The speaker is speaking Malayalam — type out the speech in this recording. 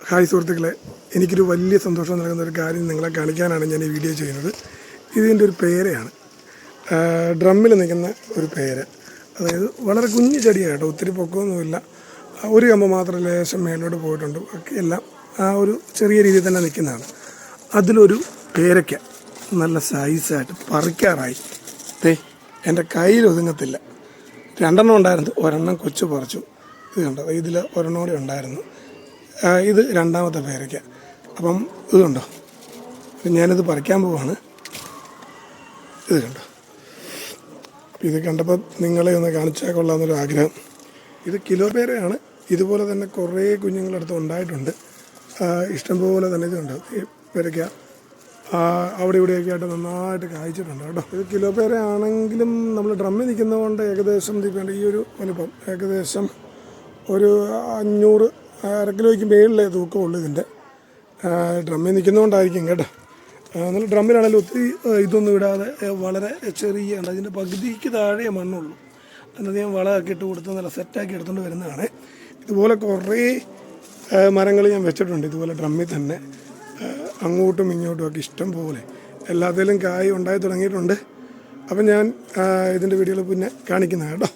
ഹായ് സുഹൃത്തുക്കളെ, എനിക്കൊരു വലിയ സന്തോഷം നൽകുന്ന ഒരു കാര്യം നിങ്ങളെ കാണിക്കാനാണ് ഞാൻ ഈ വീഡിയോ ചെയ്യുന്നത്. ഇതിൻ്റെ ഒരു പേരയാണ്, ഡ്രമ്മിൽ നിൽക്കുന്ന ഒരു പേര. അതായത് വളരെ കുഞ്ഞു ചെടിയാണ് കേട്ടോ, ഒത്തിരി പൊക്കമൊന്നുമില്ല. ഒരു കമ്പ് മാത്രം ലേശം മേലോട്ട് പോയിട്ടുണ്ട്, ബാക്കിയെല്ലാം ആ ഒരു ചെറിയ രീതിയിൽ തന്നെ നിൽക്കുന്നതാണ്. അതിലൊരു പേരയ്ക്ക നല്ല സൈസായിട്ട് പറിക്കാറായി. എൻ്റെ കയ്യിൽ ഒതുങ്ങത്തില്ല. 2 ഉണ്ടായിരുന്നു, ഒരെണ്ണം കൊച്ചു പറിച്ചു. ഇത് കണ്ടോ, ഇതിൽ ഒരെണ്ണം കൂടി ഉണ്ടായിരുന്നു. ഇത് രണ്ടാമത്തെ പേരയ്ക്ക. അപ്പം ഇത് കണ്ടോ, ഞാനിത് പറിക്കാൻ പോവാണ്. ഇത് കണ്ടോ, ഇത് കണ്ടപ്പോൾ നിങ്ങളെ ഒന്ന് കാണിച്ചാൽ കൊള്ളാമെന്നൊരു ആഗ്രഹം. ഇത് കിലോ പേരയാണ്. ഇതുപോലെ തന്നെ കുറേ കുഞ്ഞുങ്ങളടുത്ത് ഉണ്ടായിട്ടുണ്ട്, ഇഷ്ടംപോലെ തന്നെ. ഇത് കണ്ടോ, ഈ പേരയ്ക്ക അവിടെ ഇവിടെയൊക്കെ ആയിട്ട് നന്നായിട്ട് കായ്ച്ചിട്ടുണ്ട് കേട്ടോ. ഇത് കിലോ പേരയാണെങ്കിലും നമ്മൾ ഡ്രമ്മിൽ നിൽക്കുന്നതുകൊണ്ട് ഏകദേശം ഈ ഒരു വലുപ്പം ഏകദേശം ഒരു 500 1/2 കിലോയ്ക്ക് മേളിലേ തൂക്കമുള്ളൂ ഇതിൻ്റെ. ഡ്രമ്മിൽ നിൽക്കുന്നതുകൊണ്ടായിരിക്കും കേട്ടോ. നല്ല ഡ്രമ്മിലാണെങ്കിലും ഒത്തിരി ഇതൊന്നും ഇടാതെ വളരെ ചെറിയ ഉണ്ട്, അതിൻ്റെ പകുതിക്ക് താഴെ മണ്ണുള്ളൂ. അതിനധികം വളമൊക്കെ ഇട്ട് കൊടുത്ത് നല്ല സെറ്റാക്കി എടുത്തുകൊണ്ട് വരുന്നതാണ്. ഇതുപോലെ കുറേ മരങ്ങൾ ഞാൻ വെച്ചിട്ടുണ്ട് ഇതുപോലെ ഡ്രമ്മിൽ തന്നെ, അങ്ങോട്ടും ഇങ്ങോട്ടും ഒക്കെ ഇഷ്ടം പോലെ. എല്ലാത്തിലും കായ് ഉണ്ടായി തുടങ്ങിയിട്ടുണ്ട്. അപ്പം ഞാൻ ഇതിൻ്റെ വീഡിയോയിൽ പിന്നെ കാണിക്കുന്നതാണ് കേട്ടോ.